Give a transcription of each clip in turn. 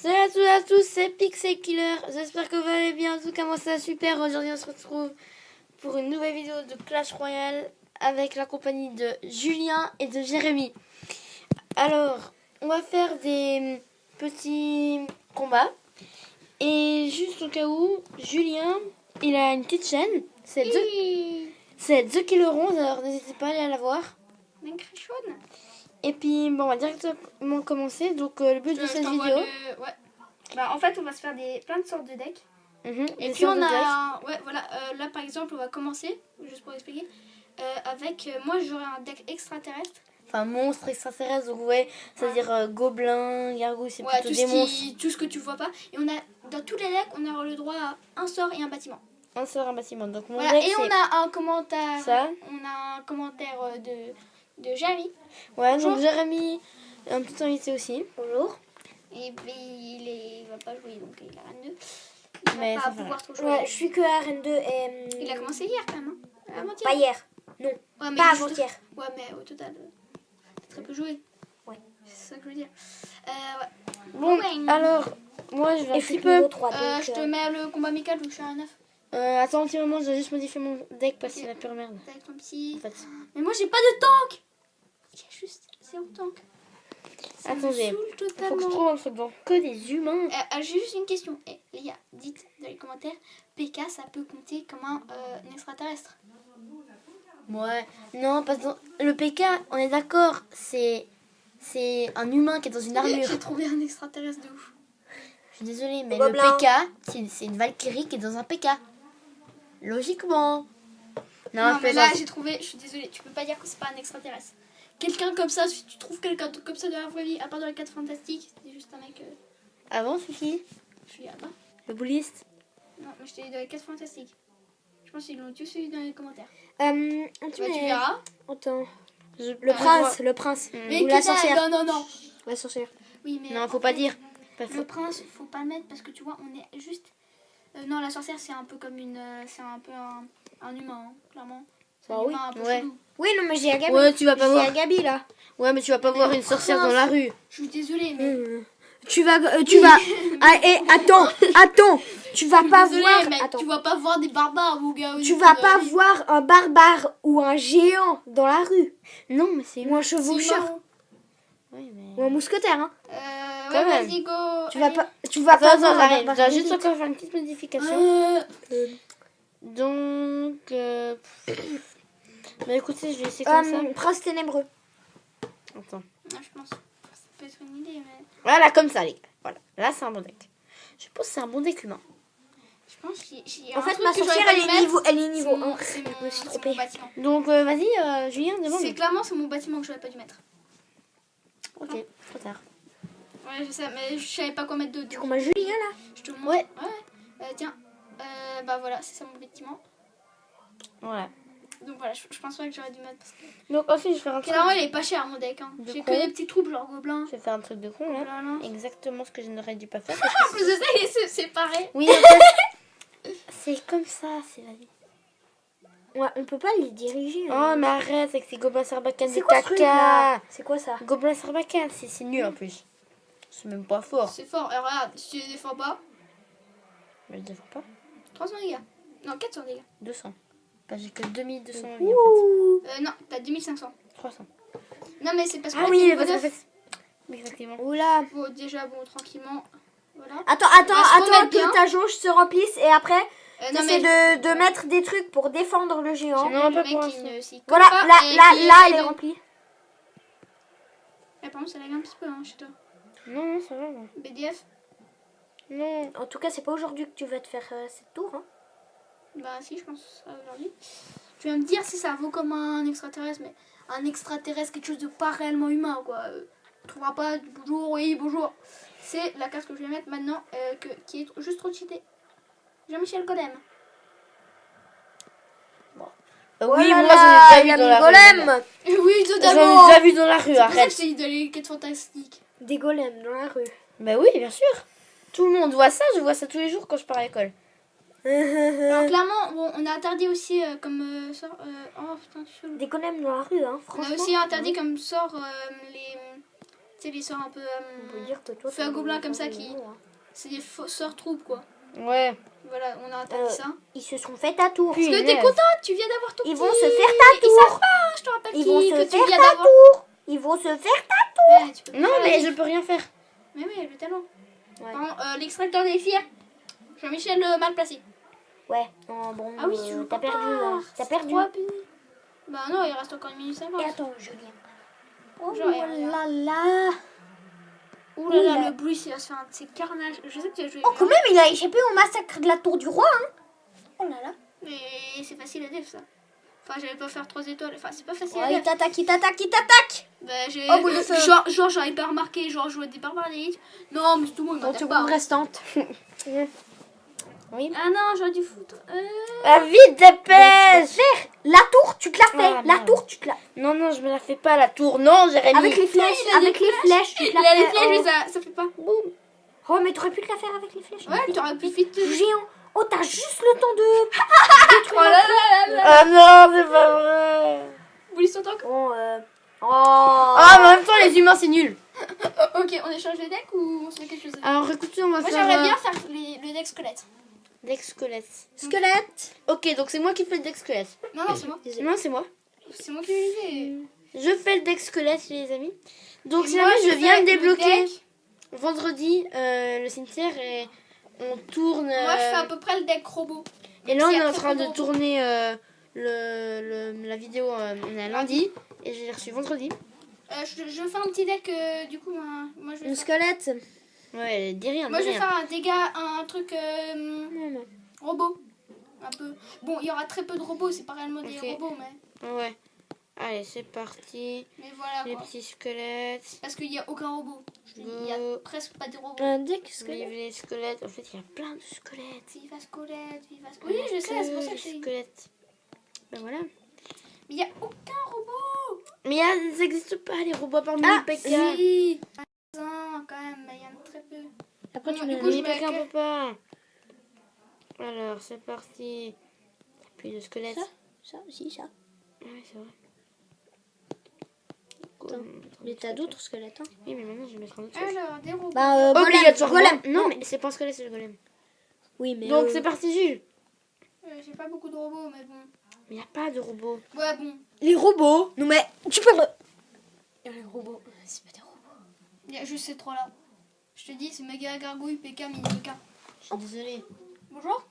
Salut à tous, c'est Pixel Killer. J'espère que vous allez bien. En tout cas, moi ça va super. Aujourd'hui, on se retrouve pour une nouvelle vidéo de Clash Royale avec la compagnie de Julien et de Jérémy. Alors, on va faire des petits combats. Et juste au cas où, Julien, il a une petite chaîne. C'est The Killer 11. Alors, n'hésitez pas à aller la voir. Et puis, bon, on va directement commencer. Donc, le but de cette vidéo... Ouais. Bah, en fait, on va se faire plein de sortes de decks. Et puis, sortes on de a... Ouais, voilà. Là, par exemple, on va commencer, juste pour expliquer, avec... moi, j'aurai un deck extraterrestre. Enfin, monstre, extraterrestre, donc ouais, c'est-à-dire gobelin, gargouille, c'est plutôt des monstres. Tout ce que tu vois pas. Et on a, dans tous les decks, on a le droit à un sort et un bâtiment. Un sort, un bâtiment. Donc, mon Voilà. deck, Et on a un commentaire... ça. On a un commentaire de Jérémy. Ouais, Bonjour. donc Jérémy, un petit invité aussi. Bonjour. Et puis, il va pas jouer, donc il a rien de... Mais Il va ça pas va. pouvoir trop jouer. Ouais, je suis que à RN2 et... Il a commencé hier, quand même. Hein. Avant-hier. Pas hier. Non, Ouais, mais pas il joue- avant-hier. Ouais, mais au total, t'as très peu joué. Ouais. C'est ça que je veux dire. Ouais. Bon, Ouais. alors, moi, je vais un Et petit je suis peu... niveau 3, donc... Je te mets le combat amical vu que je suis à 9. Attends un petit moment, je vais juste modifier mon deck parce que c'est la pure merde. Avec ton petit... En fait. Mais moi, j'ai pas de tank. Il y a juste 0 tank. Ça me Attendez, saoule faut que je totalement. trouve un truc. Donc, que des humains. J'ai juste une question. Les gars, dites dans les commentaires, PK, ça peut compter comme un extraterrestre. Ouais. Non, parce que le PK, on est d'accord, c'est un humain qui est dans une armure. J'ai trouvé un extraterrestre de ouf. Je suis désolée, mais Gobelin. le PK, c'est une Valkyrie qui est dans un PK. Logiquement. Non, mais fais là, ça. j'ai trouvé... Je suis désolée, tu peux pas dire que c'est pas un extraterrestre. Quelqu'un comme ça, si tu trouves quelqu'un comme ça dans la vraie vie, à part dans les 4 fantastiques, c'est juste un mec... Avant, c'est qui? Je suis là-bas. Le bouliste. Non, mais je t'ai dit dans les 4 fantastiques. Je pense qu'ils l'ont tous eu dans les commentaires. tu Tu verras. Attends. Le Le prince. Mais Ou que la dalle, sorcière. non. La sorcière. Oui, mais Non, en faut pas fait, dire. Le prince, faut pas le mettre parce que tu vois, on est juste... non, la sorcière, c'est un peu comme une... c'est un peu un humain, hein, clairement. C'est un Bah oui, humain un peu ouais. chelou. Oui, non, mais j'ai à Gabi. Ouais, tu vas pas J'ai voir. à Gabi, là. Ouais, mais tu vas pas voir une sorcière dans la rue. Je suis désolée, mais... Tu vas... Ah, et attends. Tu vas pas Désolée, voir... mais Attends. tu vas pas voir des barbares, mon gars. Tu vas pas voir un barbare ou un géant dans la rue. Non, mais c'est Ou un chevaucheur. Oui, mais... Ou un mousquetaire, hein. Ouais, Quand même. vas-y, go. Tu vas allez. pas... Tu vas pas Attends, voir un j'arrive. barbare. Je dois juste encore faire une petite modification. Donc... Bah écoutez, je vais essayer comme ça. Prince ténébreux. Attends. Ah, je pense que ça peut être une idée, mais... Voilà, comme ça, les gars. Voilà. Là, c'est un bon deck. Je pense que c'est un bon deck humain. Je pense qu'il y a En un fait, truc ma que j'aurais sorcière, pas elle dû est mettre. niveau 1. C'est me suis mon trompée. bâtiment. Donc, vas-y, Julien, demande. C'est clairement c'est mon bâtiment que j'aurais pas dû mettre. Ok, trop tard. Ouais, je sais, mais je savais pas quoi mettre de. Tu combats Julien, là. Je te montre. Ouais. Tiens. Bah voilà, c'est ça mon bâtiment. Voilà. Donc voilà, je pense pas que j'aurais dû mettre parce que... Donc, ensuite, je vais faire un truc. Clairement, il est pas cher mon deck. Hein. De J'ai con. que des petits troupes genre gobelins. Je vais faire un truc de con, là. Voilà. Exactement ce que je n'aurais dû pas faire. En plus de ça, il est séparé. Oui, en fait, c'est comme ça, c'est la vie. Ouais, on peut pas les diriger. Oh, mais arrête avec ces gobelins sarbacane C'est de quoi ce truc, là? caca. C'est quoi ça? Gobelins sarbacane, c'est nul en plus. C'est même pas fort. C'est fort. Et regarde, si tu les défends pas, Mais je ne défends pas. 300 dégâts. Non, 400 dégâts. 200. Bah, j'ai que 2200 vie en fait. Non, t'as 2500. 300. Non, mais c'est parce que Ah là, oui, t'es niveau parce qu'en 9. fait. Exactement. Oula. Bon, déjà, bon, tranquillement. Voilà. Attends On va se remettre bien. que ta jauge se remplisse et après, Non, t'essaies mais de mettre des trucs pour défendre le géant. Non, le pas mec pour qui l'instant. ne s'y colle Voilà, pas là, et là, qui là, essaie elle est de- remplie. Par contre, ça lag un petit peu hein, chez toi. Non, ça va. Non. BDF. Non. En tout cas, c'est pas aujourd'hui que tu vas te faire cette tour. Hein. Bah si, je pense que ce sera aujourd'hui. Tu vas me dire si ça vaut comme un extraterrestre, mais un extraterrestre, quelque chose de pas réellement humain, quoi. Tu trouveras pas du bonjour, oui, bonjour. C'est la carte que je vais mettre maintenant, qui est juste trop cheatée. Jean-Michel Godem. Oui, là moi là, j'en ai il déjà a vu dans mis la golem. rue. Oui, J'en ai totalement. déjà vu dans la rue, C'est pour ça que arrête. je t'ai dit d'aller les 4 fantastiques. Des golems dans la rue. Bah oui, bien sûr. Tout le monde voit ça, je vois ça tous les jours quand je pars à l'école. Alors clairement, bon, on a interdit aussi comme sort... oh putain, tu Des golems dans la rue, hein, On franchement. a aussi interdit comme sort les... Tu sais, les sorts un peu. On peut dire que toi, Feu à t'as gobelins des comme ça enfants qui. normaux, hein. C'est des sorts troupes quoi. Ouais. Voilà, on a interdit ça. Ils se sont fait à tour. Puis- Parce que t'es Punaise. contente, tu viens d'avoir ton Ils petit. vont se faire ta Ils tour. savent pas, hein, je te rappelle Ils vont se que tu faire viens ta d'avoir. tour. Ils vont se faire ta Ouais, tu peux pas Non, faire mais la je peux rien faire. Mais oui, le talent. Ouais. L'extracteur des fils. Jean-Michel mal placé. Ouais. Non, bon, Ah oui, tu joues t'as pas. perdu. Hein. T'as C'est perdu. 3 buts. Bah non, il reste encore 1 minute 50. Et attends, Julien. Oh Genre, et là là. Ouh là là, Oula. le bruit, il va se faire un de ces carnages. Je sais que tu as joué. Oh, quand même, il a échappé au massacre de la tour du roi. Hein. Oh là là. Mais c'est facile à def ça. Enfin, j'allais pas faire 3 étoiles. Enfin, c'est pas facile Ouais, à il def. t'attaque, il t'attaque, il t'attaque. Bah, j'ai. Oh, boule de feu. Genre, j'avais pas remarqué. Genre, je jouais des barbares d'élite. Non, mais tout le monde Dans m'attaque pas. secondes restantes. Oui. Ah non, j'aurais dû foutre. Ah, vite, dépêche. La tour, tu te la fais. Ah, La merde. tour, tu te la. Non, non, je me la fais pas, la tour. Non, Jérémy. Avec les flèches, il a des avec les flèches, tu te la Il a les fais. flèches, mais Oh. ça fait pas. Oh, mais t'aurais pu te la faire avec les flèches. Ouais, t'aurais pu vite. Géant. Oh, t'as juste le temps de. Oh là là là là. Ah non, c'est pas vrai. Vous voulez sauter encore? Bon, Oh. Ah, mais en même temps, les humains, c'est nul. Ok, on échange les decks ou on se fait quelque chose? Alors, écoutez, on va Moi, faire j'aimerais bien faire le deck squelette. deck squelette. Squelette. Ok, donc c'est moi qui fais le deck squelette. Non, non, c'est moi. Non, c'est moi. C'est moi qui l'ai dit. Je fais le deck squelette, les amis. Donc, Et si moi, jamais je viens fais de le débloquer deck. vendredi le cimetière et on tourne. Moi, je fais à peu près le deck robot. Et là, on S'il y est a en très train peu de robot. tourner la vidéo. On est lundi et je l'ai reçu vendredi. Je fais un petit deck, du coup, moi, je vais Une faire... squelette. Ouais, dis rien, Moi, dis je vais rien. faire un dégât, un truc Non, non. robot. Un peu. Bon, il y aura très peu de robots, c'est pas réellement des Ok. robots, mais... Ouais. Allez, c'est parti. Mais voilà, Les quoi. petits squelettes. Parce qu'il n'y a aucun robot. Il y a Go. presque pas de robots. Un deck Vive squelette. les squelettes. En fait, il y a plein de squelettes. Viva squelette, viva squelette. Oui, je sais, c'est pour ça que je les dis. squelettes. Ben voilà. Mais il n'y a aucun robot. Mais ils n'existent pas, les robots parmi Ah, les PK. Si. Non, quand même, mais il y en a très peu. Après, tu Du mets coup, je Les mets PK, on que- peut pas. Alors, c'est parti. Puis le squelette. Ça aussi, ça. Ouais, c'est vrai. Attends, Mais t'as d'autres squelettes, hein. Oui, mais maintenant, je vais mettre un autre. Alors, des robots. Bah, Obligatoirement. golem. Non, mais c'est pas un squelette, c'est le golem. Oui, mais. Donc, c'est parti, Jules. J'ai pas beaucoup de robots, mais bon. Mais il n'y a pas de robot. Ouais, bon. Les robots. Non, mais tu peux. Les robots. C'est pas des robots. Il y a juste ces trois-là. Je te dis, c'est Méga Gargouille, PK, Mini PK. Je suis désolée. Bonjour.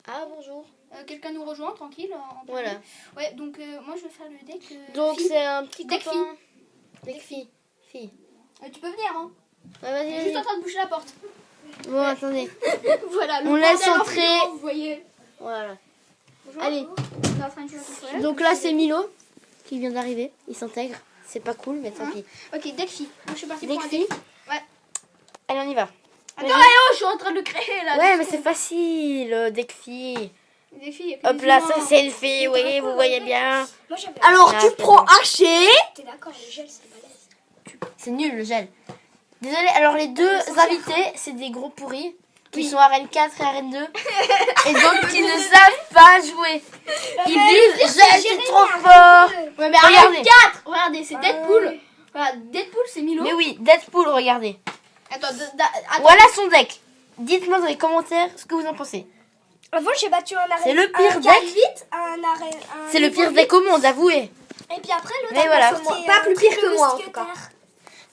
Ah, bonjour. Quelqu'un nous rejoint, tranquille. En plein Voilà. milieu. Ouais, donc moi je vais faire le deck. Donc, fille. c'est un petit Deck copain. Deck fille. Fille. Tu peux venir, hein. Ouais, vas-y, Il est vas-y. juste en train de boucher la porte. Bon, attendez. Voilà, le On laisse bordel entrer. ambiant, vous voyez. Voilà. Bonjour. Allez. On est en train de jouer à ton toilette. Donc là, c'est Milo qui vient d'arriver. Il s'intègre. C'est pas cool, mais tant Hein pis. Ok, deck fille. Moi je suis partie Deck pour un fille. deck. Ouais. Allez, on y va. Attends, oh, je suis en train de le créer là. Ouais, mais c'est facile. Deck fille. Des filles, il y a que Hop des là, humains. ça c'est une fille. Oui, vous voyez bien. Moi j'avais. Alors, Ah, tu c'est prends bon. haché. T'es d'accord, le gel c'est balèze. C'est nul le gel. Désolé, alors les deux invités, c'est des gros pourris qui sont arène 4 et arène 2. Et donc qui ne savent pas jouer. Ils disent gel, c'est trop fort. Ouais, mais Regardez. arrête 4. Regardez, c'est Deadpool. Voilà, Deadpool c'est Milo. Mais oui, Deadpool, regardez. Attends, attends. Voilà son deck. Dites-moi dans les commentaires ce que vous en pensez. Avant, j'ai battu un arrêt. C'est le pire un deck. 8, un arrêt. C'est le pire deck au monde, avouez. Et puis après, l'autre Mais a voilà. sorti Pas un plus pire triple que moi, en tout mousquetaire.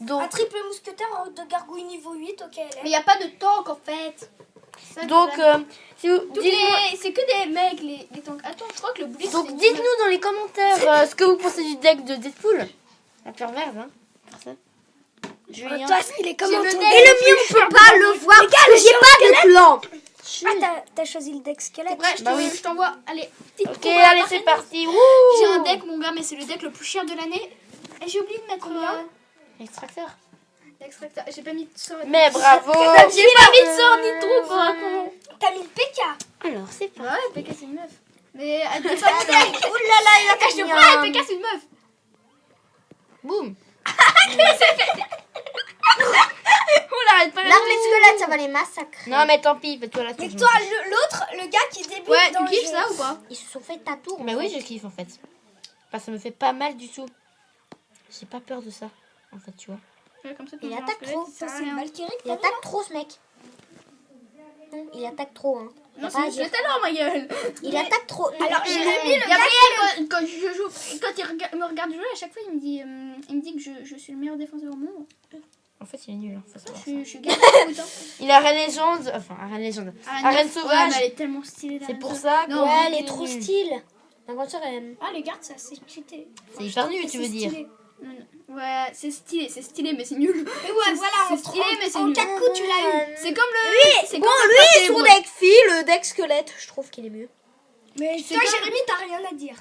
Un Donc, triple mousquetaire de gargouille niveau 8, ok. Mais il n'y a pas de tank en fait. C'est ça le donc problème. si vous, Tous dites-moi- c'est que des mecs les tanks. Attends, je crois que le blitz. donc c'est- dites-nous dans les commentaires ce que vous pensez du deck de Deadpool. La perverse, hein. Faire ça. Julien. Toi, il est comment le ton deck. Et le mien, on peut pas le voir parce que j'ai pas de plan. Ah, t'as choisi le deck squelette. Ouais, Bah oui. je t'envoie. Allez, petite Ok, promo à allez, la c'est prochaine. parti. J'ai un deck, mon gars, mais c'est le deck le plus cher de l'année. Et j'ai oublié de mettre Extracteur. l'extracteur. J'ai pas mis de sort. Mais bravo. J'ai pas mis de sort ni de trou pour un con. T'as mis le PK. Alors, c'est parti. Ouais, PK c'est une meuf. Mais elle dit pas de deck. Oulala, il a Je te fini. crois, PK c'est une meuf. Boum. On l'arrête pas. L'armée squelette, ça va les massacrer. Non, mais tant pis, fais-toi la Mais tête. toi, l'autre, le gars qui débute Ouais, dans tu le kiffes jeu. ça ou pas? Ils se sont fait ta tour. Mais oui, je kiffe en fait. Enfin, ça me fait pas mal du tout. J'ai pas peur de ça, en fait, tu vois. Ouais, comme ça, Il ton attaque squelette, trop. il sert à C'est une rien. Valkyrie que Il t'as attaque trop, ce mec. Non, il attaque trop, hein. Non, Pas à c'est dire. le talent, ma gueule. Il attaque trop. Alors, Jérémy, le Gabriel, quand je joue, quand me regarde jouer, à chaque fois, il me dit que je suis le meilleur défenseur au monde. En fait, il est nul. Hein, faut savoir ça. Je suis Gabriel. Il a Arène Légende. Enfin, Arène Légende. Arène Ouais, Sauvage. mais elle est tellement stylée. C'est la pour reine ça. Non, Ouais, que elle est il trop nul. style. L'aventure, elle... Ah, les gardes, ça, c'est cheaté. C'est hyper nul, tu veux dire. Sauvage. Ouais, c'est stylé, mais c'est nul. Mais ouais, voilà, c'est stylé, mais c'est en nul. 4 coups, tu l'as eu. C'est comme le. C'est Bon, comme lui, le son Pokémon. deck fille, le deck squelette, je trouve qu'il est mieux. Mais C'est toi, comme- Jérémy, t'as rien à dire.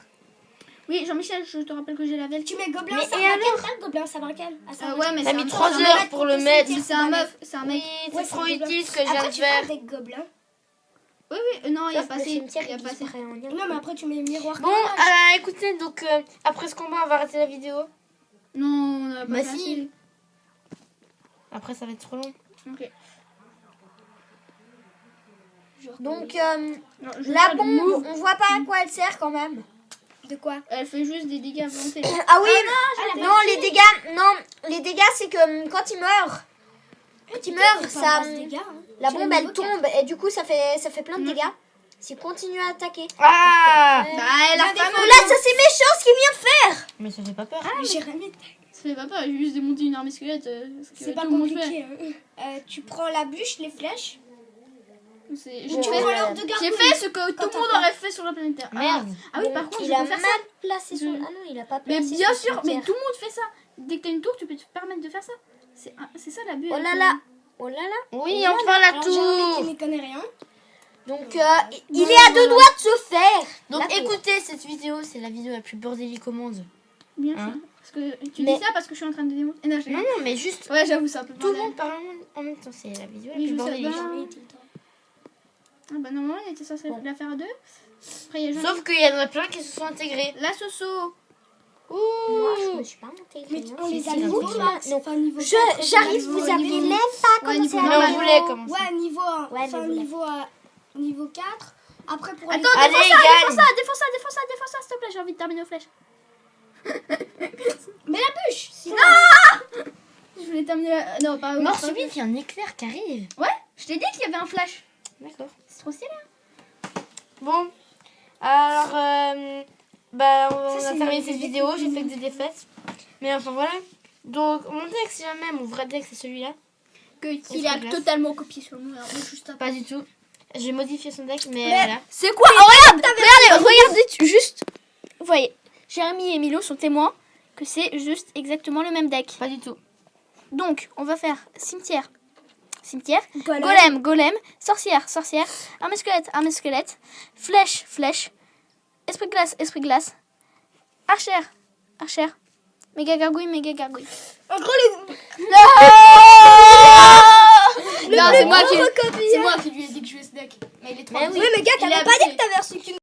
Oui, Jean-Michel, je te rappelle que j'ai la velle. Tu mets gobelin, Mais ça et va alors quel gobelin, ça va quel Ouais, mais T'as c'est mis un 3 c'est un heures mec. pour le mettre. C'est un meuf, c'est un Oui, mec. c'est Ouais, trop c'est utile ce que je viens Après, de tu fais faire. avec gobelin. Oui, non, il y a Sauf pas le assez. cimetière, Il y a il pas assez. disparaît en lien. Non, mais après, tu mets miroir. Bon, écoutez, donc après ce combat, on va arrêter la vidéo. Non, on a pas Bah fait si. assez. Après, ça va être trop long. Ok. Donc, Non, je vais la faire du bombe, move. on voit pas à quoi elle sert quand même. De quoi Elle fait juste des dégâts volontés. Ah oui, non, les dégâts, c'est que quand il meurt, ça, la bombe elle tombe et du coup ça fait plein de dégâts. S'il continue à attaquer. Ah Bah, elle a pas Oh là, ça c'est méchant ce qu'il vient de faire. Mais ça fait pas peur. Jérémy, Ça fait pas peur, j'ai juste démonté une armée squelette. c'est pas compliqué. Tu prends la bûche, les flèches. J'ai Tu prends l'heure de fait gargouille. ce que tout le t'as monde peur. aurait fait sur la planète Terre. Merde. Ah oui, par Donc, contre, il je a peux mal faire ça. placé son. Je- Ah non, il a pas Mais placé bien son sûr, mais cimetière. tout le monde fait ça. Dès que t'as une tour, tu peux te permettre de faire ça. C'est ça la bulle. Oh là là, oh là là. Oui, enfin la Alors, Jérémy qui tour. n'y connaît rien. Donc il est à deux doigts de se faire. Donc La tour. écoutez, cette vidéo, c'est la vidéo la plus bordélique au monde. Bien Hein sûr. Parce que tu Mais- dis ça parce que je suis en train de démonter. Non, je Non, rigole. non, mais juste Ouais, j'avoue, c'est un peu tout le bordel. monde parle en même temps. C'est la vidéo la Oui, plus je sais bordélique. bien. Ah bah normalement, il était censé la faire à deux. Après, il y a Jean- Sauf qu'il y en a plein qui se sont intégrés. La Soso. Moi, je me suis pas montée. Mais on les a si, niveau si, max. non. Enfin, niveau 4, J'arrive, niveau- vous avez niveau- même pas Ouais, commencé niveau à Mais normal. on voulait commencer. Ouais, niveau 1. Ouais, Enfin, mais niveau 4. Après, pour les... Attends, Allez, défonce gagne. ça, s'il te plaît, j'ai envie de terminer aux flèches. Mais la bûche sinon. Je voulais terminer la... Non, pas Mort pas- subite, il y a un éclair qui arrive. Ouais, je t'ai dit qu'il y avait un flash. D'accord. C'est trop stylé. Bon, alors, bah, on Ça, a c'est terminé une cette vidéo. J'ai fait que des défaites. Mais enfin, voilà. Donc, mon deck, si jamais, mon vrai deck, c'est celui-là. Il a totalement copié sur nous. Alors, juste après. Pas du tout. J'ai modifié son deck, mais voilà. C'est quoi? Oh, regardez juste. Vous voyez, Jérémy et Milo sont témoins que c'est juste exactement le même deck. Pas du tout. Donc, on va faire cimetière, Golem. golem, sorcière, armée squelette, flèche, esprit glace, archer, méga gargouille. En gros, les... Non, c'est moi qui lui ai dit que je jouais ce deck. Mais il est trop Mais oui. Oui, mais gars, Il a t'avais pas abusé. dit que t'avais reçu qu'une